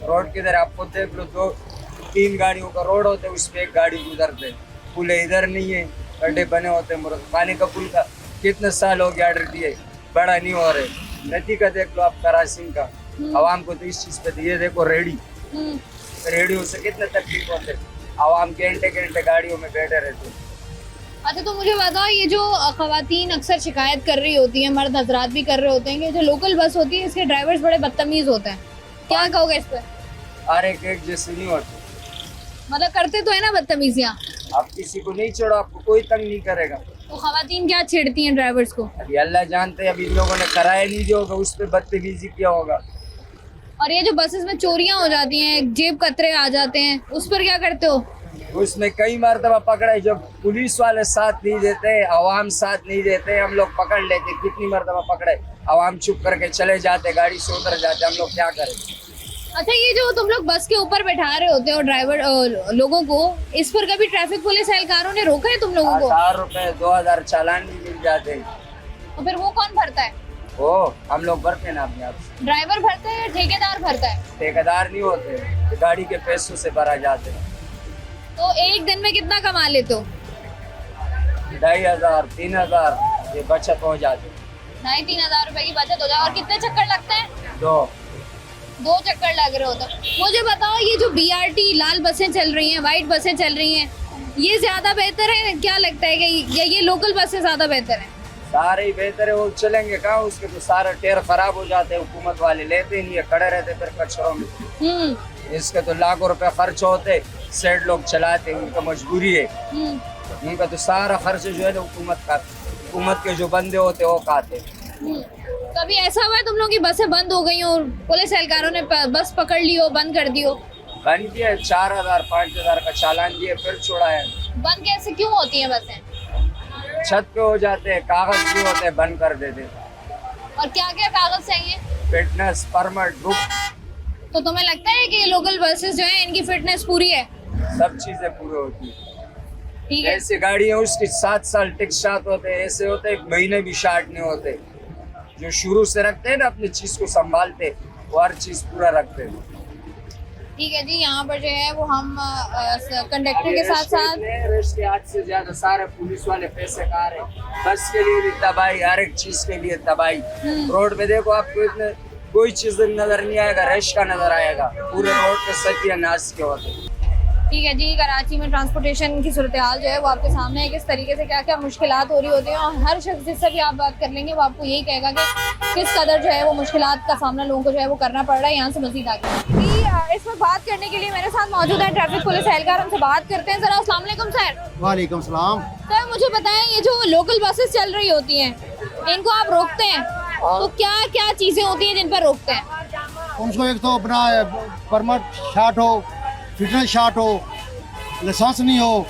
रोड किधर आपको देख लो, 2-3 गाड़ियों का रोड होता है, उस पर एक गाड़ी गुजरते, पुल इधर नहीं है, गड्ढे बने होते हैं। पानी का पुल का कितने साल हो गया ऑर्डर दिए, बड़ा नहीं हो रहे। नतीजा देख लो आप कराची का, आवाम को तो इस चीज़ पे दिए। देखो रेडियो से कितने तकलीफ होते, आवाम घंटे गाड़ियों में बैठे रहते। अच्छा, तो मुझे बताओ, ये जो ख़वातीन अक्सर शिकायत कर रही होती हैं, मर्द हजरात भी कर रहे होते हैं कि जो लोकल बस होती है इसके ड्राइवर्स बड़े बदतमीज़ होते हैं, क्या कहोगे इस पर? हर एक जैसे नहीं होते, मतलब करते तो है ना बदतमीजियाँ। आप किसी को नहीं छोड़ो, आपको कोई तंग नहीं करेगा। तो ख़वातीन क्या छेड़ती हैं ड्राइवर्स को? अभी अल्लाह जानते हैं, अभी इन लोगों ने कराया नहीं जो होगा उस पर बदतमीजी किया होगा। और ये जो बसेस में चोरियां हो जाती हैं, जेब कतरे आ जाते हैं, उस पर क्या करते हो? उसमें कई मरतबा पकड़े, जब पुलिस वाले साथ नहीं देते, आवाम साथ नहीं देते, हम लोग पकड़ लेते। कितनी मरतबा पकड़े, आवाम चुप करके चले जाते, गाड़ी से उतर जाते, हम लोग क्या करें? अच्छा, ये जो तुम लोग बस के ऊपर बैठा रहे होते हो ड्राइवर लोगों को, इस पर कभी ट्रैफिक पुलिस एहलकारों ने रोका है तुम लोगों को? 1000 रुपए 2000 चालान भी मिल जाते हैं। तो फिर वो कौन भरता है? वो हम लोग भरते हैं ना अपने आप से। ड्राइवर भरता है या ठेकेदार भरता है? ठेकेदार नहीं होते, गाड़ी के पैसों से भरा जाते हैं। तो एक दिन में कितना कमा लेते हो? 2500 3000 ये बचत हो जाती है। 2,500 रुपए की बचत हो जाए। और कितने चक्कर लगते हैं? 2 चक्कर लग रहे होते हैं। मुझे बताओ, ये जो BRT लाल बसें चल रही हैं, वाइट बसें चल रही हैं, ये ज्यादा बेहतर है? क्या लगता है कि ये लोकल बसें ज्यादा बेहतर है? सारे ही बेहतर है, वो चलेंगे कहाँ, उसके तो सारे टायर खराब हो जाते हैं, हुकूमत वाले लेते नहीं है, खड़े रहते फिर कचरों में। इसके तो लाखों रुपए खर्च होते, सेठ लोग चलाते, उनका मजबूरी है, उनका तो सारा खर्च जो है हुकूमत के जो बंदे होते वो खाते। कभी ऐसा हुआ है तुम लोग की बसें बंद हो गई हो, पुलिस एहलकारों ने बस पकड़ ली हो, बंद कर दी हो? बंद किया, 4000 5000 का चालान दिए, फिर छोड़ाया। बंद कैसे क्यों होती है बसें? छत पे हो जाते हैं, कागज भी होते हैं, बंद कर देते। और क्या क्या कागज चाहिए? Fitness, permit, book. तो तुम्हें लगता है कि ये लोकल बसेस जो है इनकी फिटनेस पूरी है? सब चीजें पूरी होती है। ठीक है। ऐसी गाड़ी है उसकी 7 साल टिक्स शाट होते हैं, ऐसे होते हैं 1 महीने भी शाट नहीं होते। जो शुरू से रखते हैं ना अपनी चीज को संभालते, वो हर चीज पूरा रखते हैं। ठीक है जी, यहाँ पर जो है वो हम कंडक्टर के साथ साथ के आज से ज्यादा सारे पुलिस वाले पैसे खा रहे, बस के लिए भी तबाही, हर एक चीज के लिए तबाही। रोड पे देखो आपको इतने कोई चीज नजर नहीं आएगा, रश का नजर आएगा, पूरे रोड पे सत्यानाश के होते। ठीक है जी, कराची में ट्रांसपोर्टेशन की सूरत हाल जो है वो आपके सामने है, किस तरीके से क्या क्या मुश्किलात हो रही होती हैं, और हर शख्स जिससे भी आप बात कर लेंगे वो आपको यही कहेगा कि किस कदर जो है वो मुश्किलात का सामना लोगों को जो है वो करना पड़ रहा है। यहाँ से मजीद आगे इस पर बात करने के लिए मेरे साथ मौजूद है ट्रैफिक पुलिस एहलकार, हमसे बात करते हैं। सर अस्सलाम वालेकुम। सर वालेकुम सलाम। सर मुझे बताएं, ये जो लोकल बसेस चल रही होती हैं इनको आप रोकते हैं, तो क्या क्या चीज़ें होती हैं जिन पर रोकते हैं? उनको एक तो अपना परमिट शार्ट हो, फिटनेस शार्ट हो, लाइसेंस नहीं हो,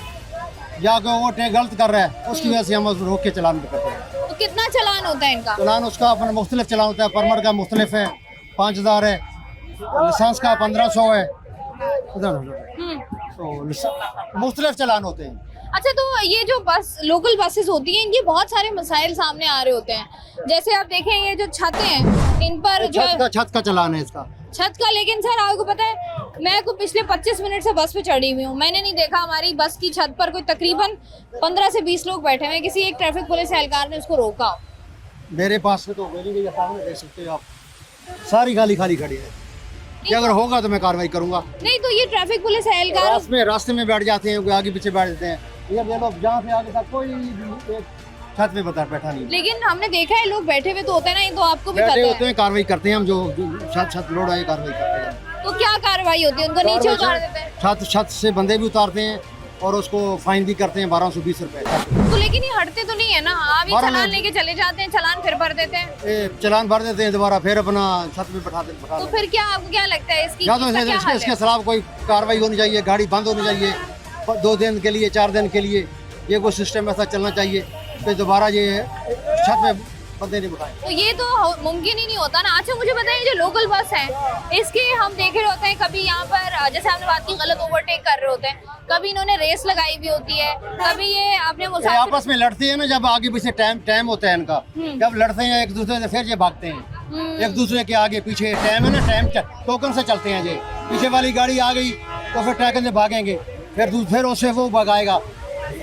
या कोई वो गलत कर रहा है, उसकी वजह से हम रोक के चलान करते हैं। तो कितना चलान होता है इनका? चलान उसका अपना मुख्तलिफ चलान होता है, परमिट का मुख्तलिफ है, 5000 है, लाइसेंस का 1500 है, तो मुख्तलिफ चलान होते हैं। अच्छा, तो ये जो लोकल बसेस होती हैं इनके बहुत सारे मसाइल सामने आ रहे होते हैं, जैसे आप देखें ये जो छतें हैं इन पर जो छत का चलान है इसका, छत का। लेकिन सर आपको पता है मैं को पिछले 25 मिनट से बस पे चढ़ी हुई हूँ, मैंने नहीं देखा हमारी बस की छत पर कोई तकरीबन 15 से 20 लोग बैठे हुए, किसी एक ट्रैफिक पुलिस एहलकार ने उसको रोका। मेरे पास से तो मेरी सामने देख सकते हो आप, सारी खाली खाली खड़ी है, कि अगर होगा तो मैं कार्रवाई करूंगा। नहीं तो ये ट्रैफिक पुलिस एहलकार रास्ते में बैठ जाते हैं, आगे पीछे बैठ जाते हैं, ये लोग जहाँ से आगे तक कोई छत पे बैठा नहीं। लेकिन हमने देखा है लोग बैठे हुए तो होते हैं ना, ये तो आपको भी पता है। होते हैं, कार्रवाई करते हैं हम, जो छत लोड है कार्रवाई करते हैं। तो क्या कार्रवाई होती है? उनको नीचे उतार देते हैं, छत से बंदे भी उतारते हैं और उसको फाइन भी करते हैं 1220 रुपए। तो लेकिन ये हटते तो नहीं है ना, आप ये चालान लेके चले जाते हैं, चालान फिर भर देते हैं, चालान भर देते हैं, दोबारा फिर अपना छत पे बैठा देते। तो फिर क्या आपको क्या लगता है इसकी इसके खिलाफ कोई कार्रवाई होनी चाहिए, गाड़ी बंद होनी चाहिए 2 दिन के लिए, 4 दिन के लिए, ये कोई सिस्टम ऐसा चलना चाहिए कि दोबारा ये छत में बंदे नहीं बैठाए। तो ये तो मुमकिन ही नहीं होता ना। अच्छा मुझे बताइए, जो लोकल बस है इसके हम देख रहे होते हैं, कभी यहाँ पर जैसे आपने बात की गलत ओवरटेक कर रहे होते हैं, कभी इन्होंने रेस लगाई भी होती है, कभी ये आपने आपस में लड़ते हैं ना, जब आगे पीछे टाइम होता है इनका, जब लड़ते हैं एक दूसरे से फिर ये भागते हैं एक दूसरे के आगे पीछे, टाइम है ना, टाइम टोकन से चलते हैं। ये पीछे वाली गाड़ी आ गई तो फिर टोकन से भागेंगे, फिर उससे वो भगाएगा,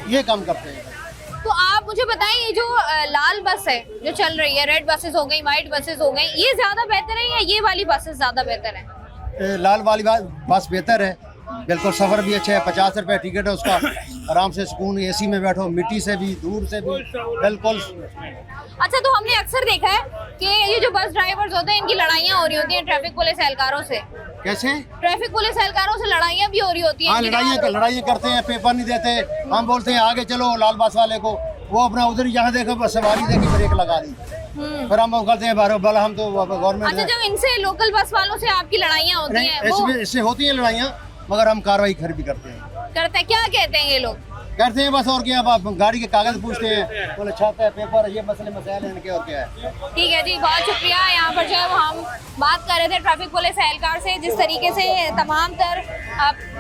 ये काम करते हैं। तो आप मुझे बताएं, ये जो लाल बस है जो चल रही है, रेड बसेस हो गई, व्हाइट बसेस हो गई, ये ज्यादा बेहतर है या ये वाली बसेस ज्यादा बेहतर है? लाल वाली बस बेहतर है, बिल्कुल, सफर भी अच्छा है, 50 रुपए टिकट है उसका, आराम से सुकून एसी में बैठो, मिट्टी से भी दूर से भी बिल्कुल। अच्छा, तो हमने अक्सर देखा है कि ये जो बस ड्राइवर्स होते हैं इनकी लड़ाइयाँ हो रही होती हैं ट्रैफिक पुलिस एहलकारों से। कैसे? ट्रैफिक पुलिस एहलकारों से लड़ाइयाँ भी हो रही होती हैं। हाँ, लड़ाइयाँ करते हैं, पेपर नहीं देते, हम बोलते हैं आगे चलो लाल बस वाले को, वो अपना उधर यहाँ देखो सवारी देखी, ब्रेक लगा दी, फिर हम कहते हैं बारह हम तो गवर्नमेंट। अच्छा, जब इनसे लोकल बस वालों से आपकी लड़ाइयाँ होती हैं, इससे होती हैं लड़ाइयाँ, मगर हम कार्रवाई घर भी करते हैं। क्या कहते हैं ये लोग? करते हैं बस, और क्या, आप गाड़ी के कागज पूछते हैं, बोले छाता है, पेपर, ये मसले मसाइल हैं इनके, और क्या है। ठीक है जी, बहुत शुक्रिया। यहाँ पर जो है वो हम बात कर रहे थे ट्रैफिक पुलिस एहलकार से, जिस तरीके से तमाम तर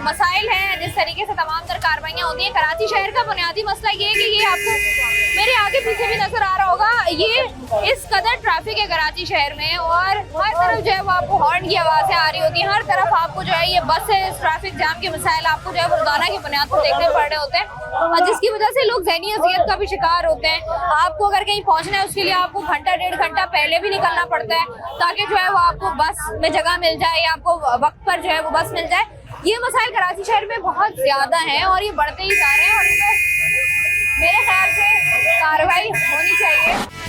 मसाइल हैं, जिस तरीके से तमाम तर कार्रवाइयाँ होती हैं। कराची शहर का बुनियादी मसला ये है कि ये आपको मेरे आगे पीछे भी नजर आ रहा होगा, ये इस कदर ट्रैफिक है कराची शहर में, और हर तरफ जो है वो आपको हॉर्न की आवाज़ें आ रही होती हैं, हर तरफ आपको जो है ये बसेस, ट्रैफिक जाम के मसाइल आपको जो है रोजाना की बुनियाद पर देखने पड़ रहे होते हैं, और जिसकी वजह से लोग ज़हनी अज़ियत का भी शिकार होते हैं। आपको अगर कहीं पहुंचना है उसके लिए आपको घंटा 1.5 घंटा पहले भी निकलना पड़ता है, ताकि जो है वो आपको बस में जगह मिल जाए या आपको वक्त पर जो है वो बस मिल जाए। ये मसाइल कराची शहर में बहुत ज़्यादा हैं और ये बढ़ते ही जा रहे हैं, और इन पर मेरे ख्याल से कार्रवाई होनी चाहिए।